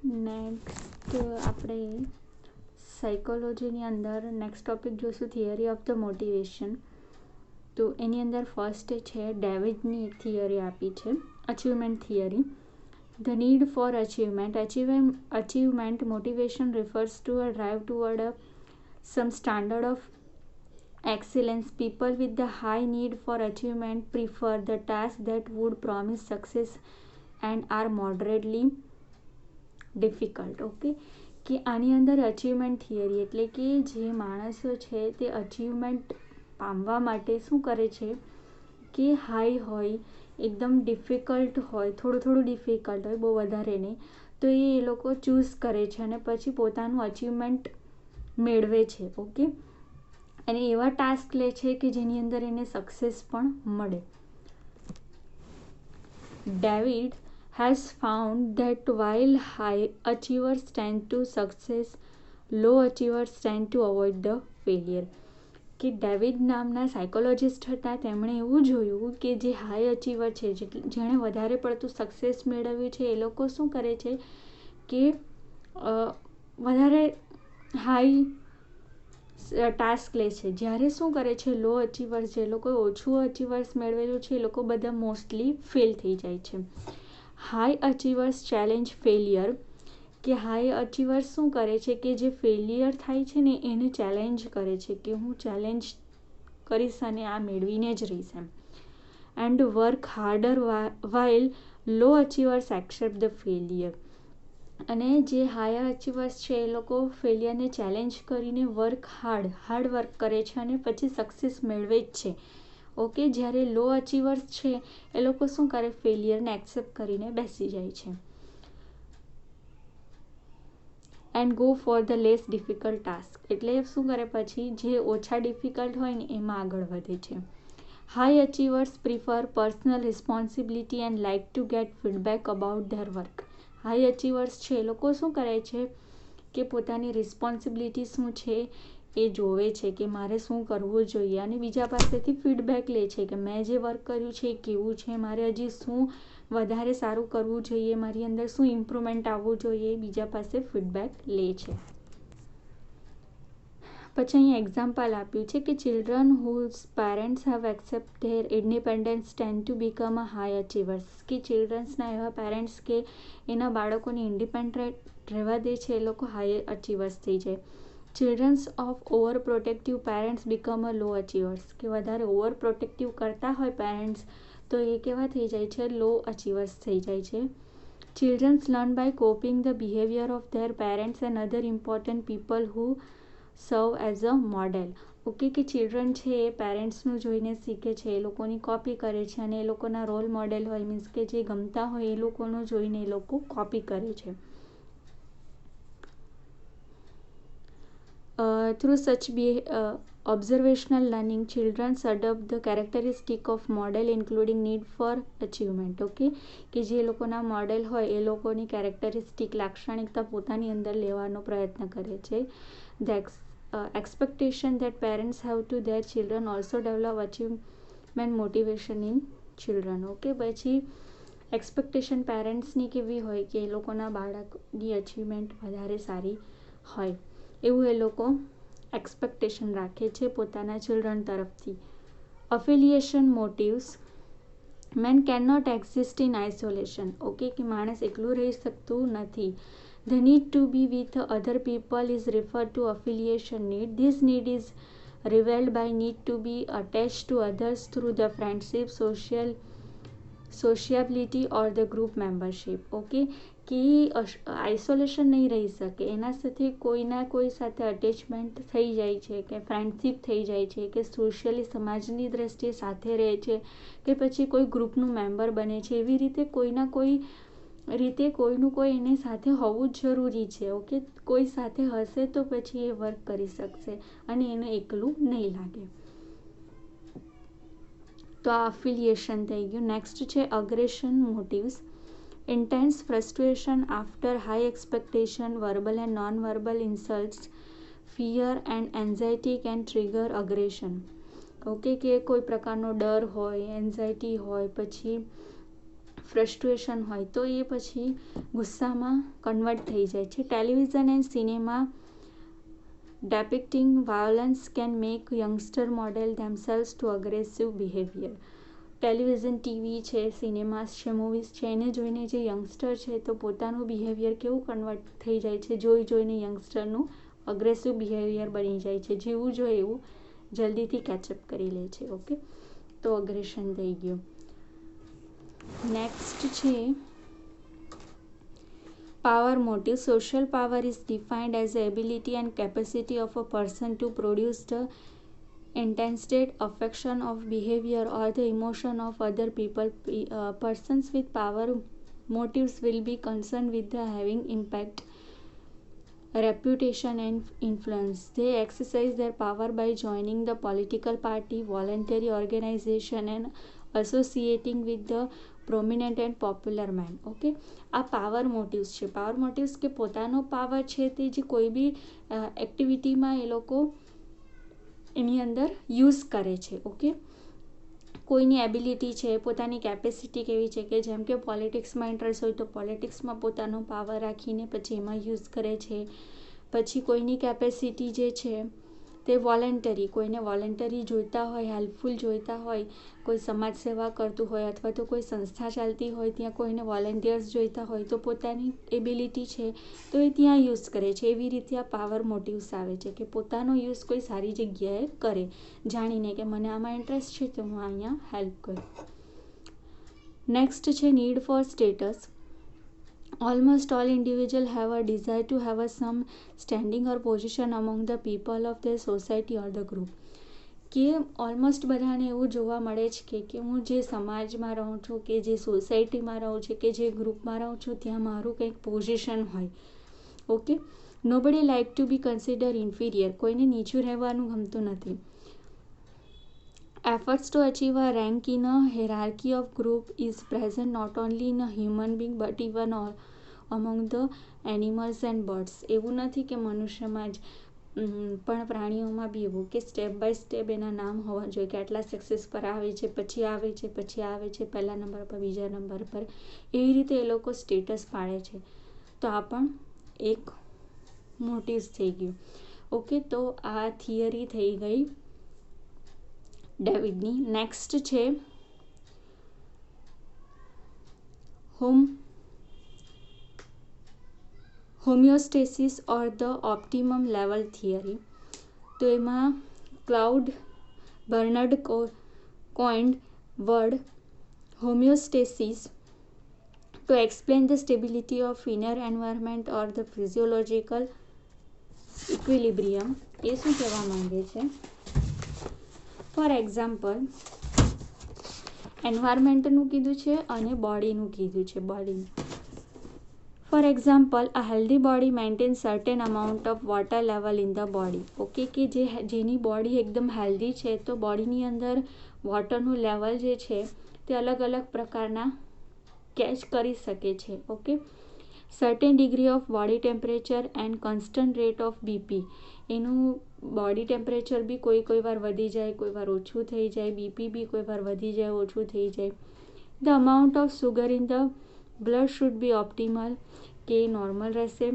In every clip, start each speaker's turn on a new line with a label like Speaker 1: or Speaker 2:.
Speaker 1: Next આપણે સાયકોલોજીની અંદર next topic જોઈશું થિયરી ઓફ ધ મોટિવેશન. તો એની અંદર ફર્સ્ટ છે ડેવિડની એક થિયરી આપી છે achievement theory. The need for achievement motivation refers to a drive toward some standard of excellence. People with the high need for achievement prefer the tasks that would promise success and are moderately difficult. Okay, કે આની અંદર achievement theory એટલે કે જે માણસો છે તે achievement પામવા માટે શું કરે છે કે હાઈ હોય, એકદમ ડિફિકલ્ટ હોય, થોડું ડિફિકલ્ટ હોય, બહુ વધારે નહીં, તો એ લોકો ચૂઝ કરે છે અને પછી પોતાનું અચીવમેન્ટ મેળવે છે. ઓકે, અને એવા ટાસ્ક લે છે કે જેની અંદર એને સક્સેસ પણ મળે. David has found that while high achievers tend to success, low achievers tend to avoid the failure. કે ડેવિડ નામના સાયકોલોજિસ્ટ હતા, તેમણે એવું જોયું કે જે હાઈ અચીવર છે, જેણે વધારે પડતું સક્સેસ મેળવ્યું છે, એ લોકો શું કરે છે કે વધારે હાઈ ટાસ્ક લે છે. જ્યારે શું કરે છે લો અચીવર્સ, જે લોકો ઓછું અચીવર્સ મેળવેલું છે, એ લોકો બધા મોસ્ટલી ફેલ થઈ જાય છે. હાઈ અચીવર્સ ચેલેન્જ ફેલિયર, કે હાઈ અચીવર્સ શું કરે છે કે જે ફેલિયર થાય છે ને એને ચેલેન્જ કરે છે કે હું ચેલેન્જ કરીશ અને આ મેળવીને જ રહીશ એમ. And work harder while low achievers accept the failure. અને જે હાયર અચીવર્સ છે એ લોકો ફેલિયરને ચેલેન્જ કરીને હાર્ડ વર્ક કરે છે અને પછી સક્સેસ મેળવે જ છે. ઓકે, જ્યારે લો અચીવર્સ છે એ લોકો શું કરે, ફેલિયરને એક્સેપ્ટ કરીને બેસી જાય છે. And go for the less difficult task, એટલે શું કરે પછી જે ઓછા ડિફિકલ્ટ હોય ને એમાં આગળ વધે છે. High achievers prefer personal responsibility and like to gate feedback about their work. High achievers છે એ લોકો શું કરે છે કે પોતાની રિસ્પોન્સિબિલિટી શું છે એ જોવે છે કે મારે શું કરવું જોઈએ અને બીજા પાસેથી ફીડબેક લે છે કે મેં જે વર્ક કર્યું છે એ કેવું છે, મારે હજી શું વધારે સારું કરવું જોઈએ, મારી અંદર શું ઇમ્પ્રુવમેન્ટ આવવું જોઈએ, બીજા પાસે ફીડબેક લે છે. પછી અહીં એક્ઝામ્પલ આપ્યું છે કે children whose parents have accept their independence tend to become a high achievers. કે ચિલ્ડ્રન્સના એવા પેરેન્ટ્સ કે એના બાળકોને ઇન્ડિપેન્ડન્ટ રહેવા દે છે, એ લોકો હાઈ અચીવર્સ થઈ જાય. Childrens of over protective parents become a low achievers, કે વધારે ઓવર પ્રોટેક્ટિવ કરતા હોય પેરેન્ટ્સ તો એ કેવા થઈ જાય છે, લો અચીવર્સ થઈ જાય છે. Childrens learn by copying the behaviour of their parents and other important people who serve as a model. Okay, કે ચિલ્ડ્રન છે એ પેરેન્ટ્સનું જોઈને શીખે છે, એ લોકોની કોપી કરે છે અને એ લોકોના રોલ મોડેલ હોય, મીન્સ કે જે ગમતા હોય એ લોકોનું જોઈને એ લોકો કોપી કરે છે. Through such observational learning, children adopt the characteristic of model including need for achievement. Okay, કે જે લોકોના મોડેલ હોય એ લોકોની કેરેક્ટરિસ્ટિક લાક્ષણિકતા પોતાની અંદર લેવાનો પ્રયત્ન કરે છે. The expectation that parents have to their children also develop achievement motivation in children. Okay, પછી એક્સપેક્ટેશન પેરેન્ટ્સની કેવી હોય કે એ લોકોના બાળકની અચીવમેન્ટ વધારે સારી હોય એવું એ લોકો એક્સપેક્ટેશન રાખે છે પોતાના ચિલ્ડ્રન તરફથી. Affiliation motives, man can not exist in isolation. Okay, કે માણસ એકલું રહી શકતું નથી. The need to be with other people is referred to affiliation need. This need is revealed by need to be attached to others through the friendship, sociability or the group membership. Okay, કે isolation નહીં રહી શકે, એના સાથે કોઈના કોઈ સાથે attachment થઈ જાય છે, કે ફ્રેન્ડશિપ થઈ જાય છે, કે સોશિયલી સમાજની દ્રષ્ટિએ સાથે રહે છે, કે પછી કોઈ ગ્રુપનું મેમ્બર બને છે. એવી રીતે કોઈના કોઈ રીતે કોઈનું કોઈ એની સાથે હોવું જ જરૂરી છે. ઓકે, કોઈ સાથે હશે તો પછી એ વર્ક કરી શકશે અને એને એકલું નહીં લાગે. તો આ અફિલિએશન થઈ ગયું. નેક્સ્ટ છે aggression motives. Intense frustration after high expectation, verbal and non verbal insults, fear and anxiety can trigger aggression. Okay, કે કોઈ પ્રકારનો ડર હોય, એન્ઝાયટી હોય, પછી ફ્રસ્ટ્રેશન હોય તો એ પછી ગુસ્સામાં કન્વર્ટ થઈ જાય છે. Television and cinema depicting violence can make youngster model themselves to aggressive behavior. Television, TV છે, સિનેમાસ છે, મૂવીઝ છે, એને જોઈને જે યંગસ્ટર છે તો પોતાનું બિહેવિયર કેવું કન્વર્ટ થઈ જાય છે, જોઈને યંગસ્ટરનું અગ્રેસિવ બિહેવિયર બની જાય છે. જેવું જોઈએ એવું જલ્દીથી કેચઅપ કરી લે છે. ઓકે, તો અગ્રેશન થઈ ગયું. નેક્સ્ટ છે power motive. Social power is defined as the ability and capacity of a person to produce the intended affection of behavior or the emotion of other people. Persons with power motives will be concerned with the having impact, reputation and influence. They exercise their power by joining the political party, voluntary organization and associating with the prominent and popular man. Okay, આ power મોટિવ્સ છે. Power મોટિવ્સ કે પોતાનો power છે તે જે કોઈ બી એક્ટિવિટીમાં એ લોકો એની અંદર યુઝ કરે છે. ઓકે, કોઈની એબિલિટી છે, પોતાની કેપેસિટી કેવી છે કે જેમ કે પોલિટિક્સમાં ઇન્ટરેસ્ટ હોય તો પોલિટિક્સમાં પોતાનો પાવર રાખીને પછી એમાં યુઝ કરે છે. પછી કોઈની કેપેસિટી જે છે તે વોલેન્ટરી, કોઈને વોલેન્ટરી જોઈતા હોય, હેલ્પફુલ જોઈતા હોય, કોઈ સમાજ સેવા કરતું હોય અથવા તો કોઈ સંસ્થા ચાલતી હોય ત્યાં કોઈને વોલેન્ટિયર્સ જોઈતા હોય તો પોતાની એબિલિટી છે તો એ ત્યાં યુઝ કરે છે. એવી રીતે આ પાવર મોટિવ્સ આવે છે કે પોતાનો યુઝ કોઈ સારી જગ્યાએ કરે, જાણીને કે મને આમાં ઇન્ટરેસ્ટ છે તો હું અહીંયા હેલ્પ કરું. નેક્સ્ટ છે need four status. Almost all individuals have a desire to have a some standing or position among the people of their society or the group. કે ઓલમોસ્ટ બધાને એવું જોવા મળે છે કે હું જે સમાજમાં રહું છું, કે જે સોસાયટીમાં રહું છું, કે જે ગ્રુપમાં રહું છું ત્યાં મારું કંઈક પોઝિશન હોય. Okay, nobody like to be considered inferior. કોઈને નીચું રહેવાનું ગમતું નથી. Efforts to achieve a rank in a hierarchy of group is present not only in a human being but even among the animals and birds. એવું નથી કે મનુષ્યમાં જ પણ પ્રાણીઓમાં બી એવું કે સ્ટેપ બાય સ્ટેપ એના નામ હોવા જોઈએ કે આટલા સક્સેસ પર આવે છે, પછી આવે છે, પછી આવે છે, પહેલા નંબર પર, બીજા નંબર પર, એવી રીતે એ લોકો સ્ટેટસ પાડે છે. તો આ પણ એક મોટિવ્સ થઈ ગયું. ઓકે, તો આ થિયરી થઈ ગઈ ડેવિડની. નેક્સ્ટ છે homeostasis or the optimum level theory. તો એમાં cloud બર્નર્ડ coined word homeostasis to explain the stability of inner environment or the physiological equilibrium. એ શું કહેવા માંગે છે? ફોર એક્ઝામ્પલ, એન્વાયરમેન્ટનું કીધું છે અને બોડીનું કીધું છે. બોડીનું for example, a healthy body maintain certain amount of water level in the body. Okay, કે જેની બોડી એકદમ હેલ્ધી છે તો બોડીની અંદર વોટરનું લેવલ જે છે તે અલગ અલગ પ્રકારના કેચ કરી શકે છે. Okay, certain degree of body temperature and constant rate of BP. એનું બોડી ટેમ્પરેચર બી કોઈ વાર વધી જાય, કોઈ વાર ઓછું થઈ જાય, બીપી બી કોઈ વાર વધી જાય, ઓછું થઈ જાય. The amount of sugar in the blood should be optimal, કે નોર્મલ રહેશે.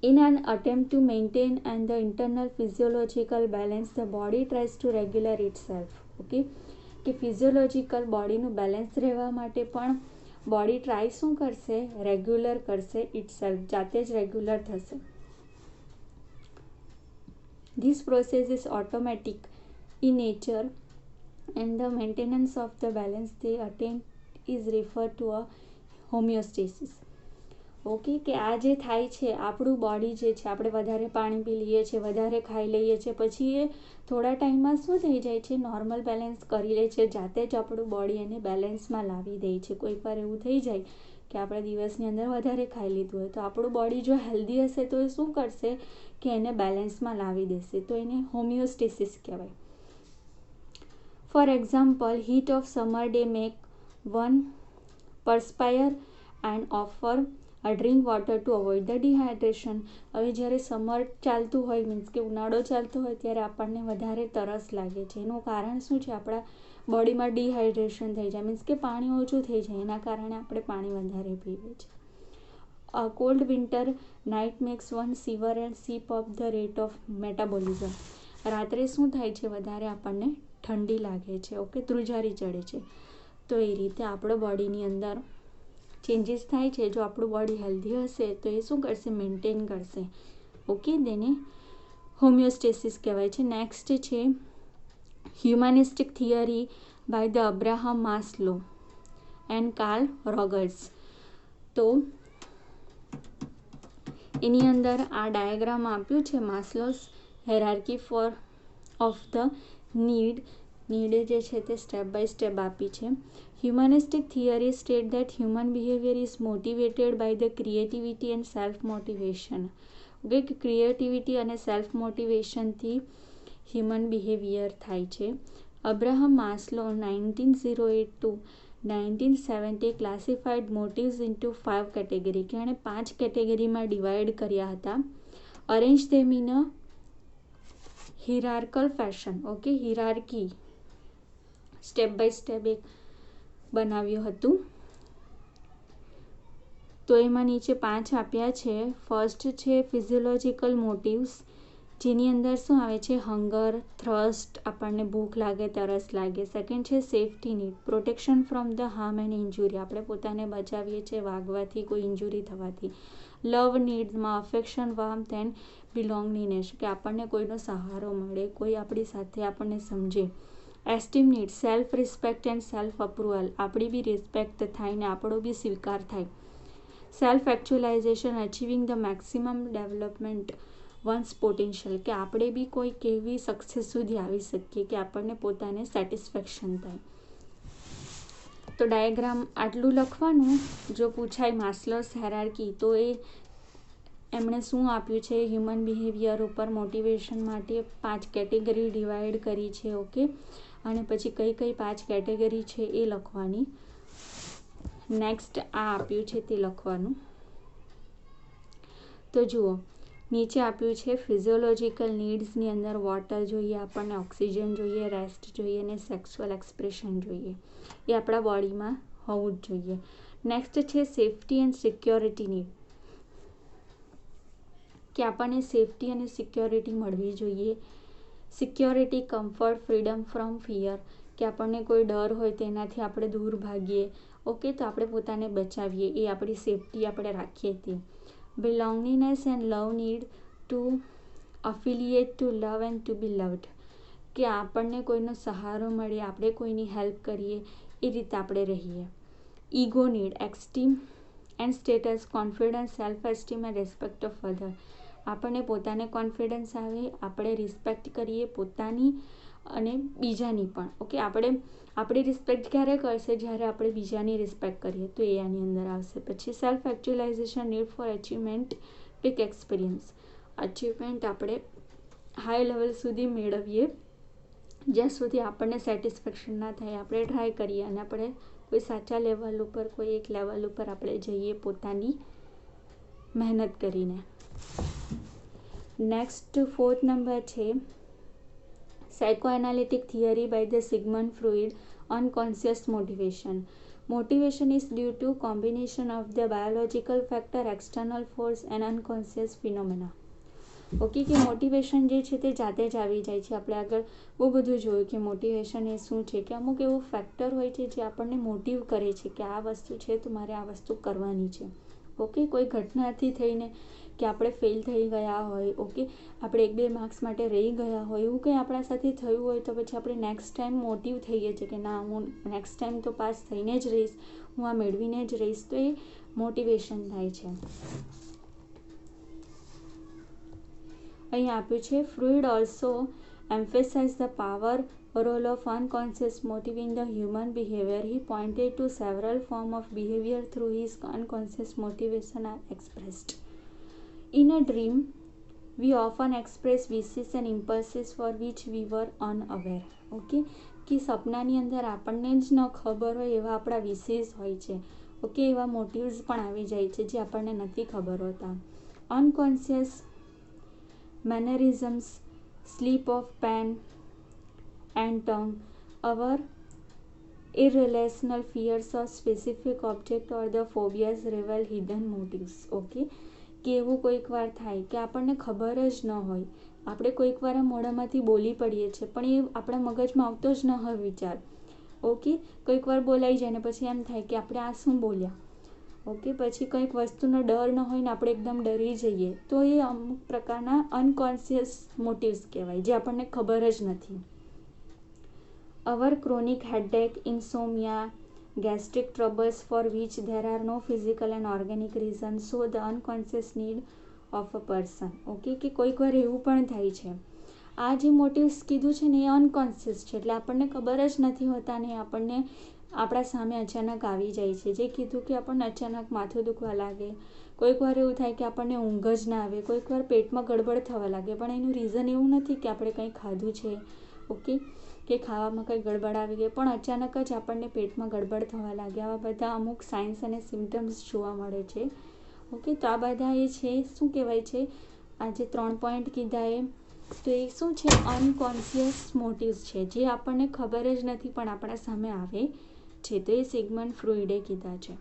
Speaker 1: In an attempt to maintain and the internal physiological balance, the body tries to regulate itself. Okay, કે ફિઝિયોલોજીકલ બોડીનું બેલેન્સ રહેવા માટે પણ બોડી ટ્રાય શું કરશે? Regular કરશે itself, જાતે જ રેગ્યુલર થશે. This process is automatic in nature and the maintenance of the balance they attain is referred to a homeostasis. Okay, કે આ જે થાય છે આપણું બોડી જે છે, આપણે વધારે પાણી પી લઈએ છીએ, વધારે ખાઈ લઈએ છીએ, પછી એ થોડા ટાઈમમાં શું થઈ જાય છે? નોર્મલ બેલેન્સ કરી લે છે, જાતે જ આપણું બોડી એને બેલેન્સમાં લાવી દે છે. કોઈક વાર એવું થઈ જાય કે આપણે દિવસની અંદર વધારે ખાઈ લીધું હોય તો આપણું બોડી જો હેલ્ધી હશે તો એ શું કરશે કે એને બેલેન્સમાં લાવી દેશે. તો એને હોમિયોસ્ટેસિસ કહેવાય. For example, heat of summer day make one perspire and offer a drink water to avoid the dehydration. હવે જ્યારે સમર ચાલતું હોય, મીન્સ કે ઉનાળો ચાલતો હોય ત્યારે આપણને વધારે તરસ લાગે છે. એનું કારણ શું છે? આપણા બોડીમાં ડિહાઇડ્રેશન થઈ જાય, મીન્સ કે પાણી ઓછું થઈ જાય, એના કારણે આપણે પાણી વધારે પીએ છીએ. Cold winter night makes one shiver and sip of the rate of metabolism. રાત્રે શું થાય છે, વધારે આપણને ઠંડી લાગે છે, ઓકે, ધ્રુજારી ચડે છે. તો એ રીતે આપણો બોડીની અંદર ચેન્જીસ થાય છે. જો આપણું બોડી હેલ્ધી હશે તો એ શું કરશે, મેન્ટેન કરશે, ઓકે, તેને હોમિયોસ્ટેસિસ કહેવાય છે. નેક્સ્ટ છે humanistic theory by the Abraham Maslow and Carl Rogers. તો એની અંદર આ ડાયાગ્રામ આપ્યું છે, Maslow's hierarchy four of the need જે છે તે સ્ટેપ બાય સ્ટેપ આપી છે. Humanistic theory state that human behaviour is motivated by the creativity and self motivation. Okay, creativity અને સેલ્ફ મોટિવેશનથી હ્યુમન બિહેવિયર થાય છે. Abraham Maslow 1908 to 1970 classified motives into 5 category, કે એણે 5 કેટેગરીમાં ડિવાઈડ કર્યા હતા. Arrange them in a hierarchal fashion. Okay, hierarchy step by step એક બનાવ્યું હતું. તો એમાં નીચે 5 આપ્યા છે. ફર્સ્ટ છે ફિઝિયોલોજિકલ મોટિવ્સ, જેની અંદર શું આવે છે, હંગર, થ્રસ્ટ, આપણને ભૂખ લાગે, તરસ લાગે. સેકન્ડ છે safety need, protection from the harm and ઇન્જુરી, આપણે પોતાને બચાવીએ છીએ વાગવાથી, કોઈ ઇન્જુરી થવાથી. લવ નીડ્સમાં અફેક્શન, વાર્મથ એન્ડ બિલોંગિંગનેસ, કે આપણને કોઈનો સહારો મળે, કોઈ આપણી સાથે આપણને સમજે. Esteem need, self respect and self approval, આપણી બી રિસ્પેક્ટ થાય ને આપણો બી સ્વીકાર થાય. Self actualization, achieving the maximum development one's potential, કે આપણે બી કોઈક એવી સક્સેસ સુધી આવી શકીએ કે આપણને પોતાને સેટિસ્ફેક્શન થાય. તો ડાયાગ્રામ આટલું લખવાનું. જો પૂછાય માસ્લોસ હાયરાર્કી, તો એમણે શું આપ્યું છે, હ્યુમન બિહેવિયર ઉપર મોટિવેશન માટે 5 કેટેગરી ડિવાઈડ કરી છે, ઓકે, અને પછી કઈ કઈ 5 કેટેગરી છે એ લખવાની. નેક્સ્ટ આ આપ્યું છે તે લખવાનું. તો જુઓ, નીચે આપ્યું છે ફિઝિયોલોજિકલ નીડ્સની અંદર વોટર જોઈએ, આપણને ઓક્સિજન જોઈએ, રેસ્ટ જોઈએ અને સેક્સ્યુઅલ એક્સપ્રેશન જોઈએ. એ આપણા બોડીમાં હોવું જ જોઈએ. નેક્સ્ટ છે સેફ્ટી એન્ડ સિક્યોરિટી નીડ, કે આપણને સેફ્ટી અને સિક્યોરિટી મળવી જોઈએ. Security, comfort, freedom from fear, કે આપણને કોઈ ડર હોય તેનાથી આપણે દૂર ભાગીએ, ઓકે, તો આપણે પોતાને બચાવીએ, એ આપણી સેફ્ટી આપણે રાખીએ તે. Belongingness and love need to affiliate to love and to be loved, કે આપણને કોઈનો સહારો મળે, આપણે કોઈની હેલ્પ કરીએ, એ રીતે આપણે રહીએ. Ego need, esteem and status, confidence, self esteem and respect of other, આપણને પોતાને કોન્ફિડન્સ આવે, આપણે રિસ્પેક્ટ કરીએ પોતાની અને બીજાની પણ, ઓકે. આપણી રિસ્પેક્ટ ક્યારે કરશે, જ્યારે આપણે બીજાની રિસ્પેક્ટ કરીએ, તો એ આની અંદર આવશે. પછી self actualization, need for achievement, peak experience, achievement આપણે હાઈ લેવલ સુધી મેળવીએ, જ્યાં સુધી આપણને સેટિસ્ફેક્શન ના થાય, આપણે ટ્રાય કરીએ અને આપણે કોઈ સાચા લેવલ ઉપર, કોઈ એક લેવલ ઉપર આપણે જઈએ પોતાની મહેનત કરીને. નેક્સ્ટ 4th નંબર છે psychoanalytic theory by the Sigmund Freud, unconscious motivation. Motivation is due to combination of the biological factor, external force and unconscious phenomena. Okay, કે મોટિવેશન જે છે તે જાતે જ આવી જાય છે. આપણે આગળ બહુ બધું જોયું કે મોટિવેશન એ શું છે, કે અમુક એવું ફેક્ટર હોય છે જે આપણને મોટિવ કરે છે કે આ વસ્તુ છે તો મારે આ વસ્તુ કરવાની છે. ઓકે, કોઈ ઘટનાથી થઈને કે આપણે ફેલ થઈ ગયા હોય, ઓકે, આપણે 1-2 માર્ક્સ માટે રહી ગયા હોય, એવું કંઈ આપણા સાથે થયું હોય તો પછી આપણે નેક્સ્ટ ટાઈમ મોટિવ થઈએ છીએ કે ના, હું નેક્સ્ટ ટાઈમ તો પાસ થઈને જ રહીશ, હું આ મેળવીને જ રહીશ, તો એ મોટિવેશન થાય છે. અહીં આપ્યું છે ફ્રુઇડ also emphasized the power role of unconscious motive in the human behavior. He pointed to several forms of behavior through his unconscious motivation are expressed. In a dream, we often express wishes and impulses for which we were unaware. Okay, કે સપનાની અંદર આપણને જ ન ખબર હોય એવા આપણા વિશેષ હોય છે, ઓકે, એવા મોટિવ્સ પણ આવી જાય છે જે આપણને નથી ખબર હોતા. Unconscious mannerisms, slip of pen and tongue, our irrational fears of specific object or the phobias reveal hidden motives. Okay, કે એવું કોઈક વાર થાય કે આપણને ખબર જ ન હોય, આપણે કોઈક વાર મોઢામાંથી બોલી પડીએ છીએ પણ એ આપણા મગજમાં આવતો જ ન હોય વિચાર. ઓકે, કોઈક વાર બોલાઈ જાય ને પછી એમ થાય કે આપણે આ શું બોલ્યા. ઓકે, પછી કંઈક વસ્તુનો ડર ન હોય ને આપણે એકદમ ડરી જઈએ, તો એ અમુક પ્રકારના અનકોન્શિયસ મોટિવ્સ કહેવાય, જે આપણને ખબર જ નથી. Our chronic headache, insomnia, gastric troubles for which there are no physical and organic reasons show the unconscious need of a person. Okay, કે કોઈક વાર એવું પણ થાય છે. આ જે મોટિવ્સ કીધું છે ને એ અનકોન્શિયસ છે, એટલે આપણને ખબર જ નથી હોતા ને આપણને આપણા સામે અચાનક આવી જાય છે. જે કીધું કે આપણને અચાનક માથું દુખવા લાગે, કોઈક વાર એવું થાય કે આપણને ઊંઘ જ ના આવે, કોઈક વાર પેટમાં ગડબડ થવા લાગે, પણ એનું રીઝન એવું નથી કે આપણે કંઈ ખાધું છે. ઓકે, કે ખાવામાં કંઈ ગડબડ આવી ગઈ, પણ અચાનક જ આપણને પેટમાં ગડબડ થવા લાગે. આવા બધા અમુક સાઇન્સ અને સિમ્ટમ્સ જોવા મળે છે. ઓકે, તો આ બધા એ છે શું કહેવાય છે, આ જે 3 પોઈન્ટ કીધા એ, તો એ શું છે, અનકોન્શિયસ મોટિવ્સ છે, જે આપણને ખબર જ નથી પણ આપણા સામે આવે છે. તો એ સિગમન્ડ ફ્રોઈડે કીધા છે.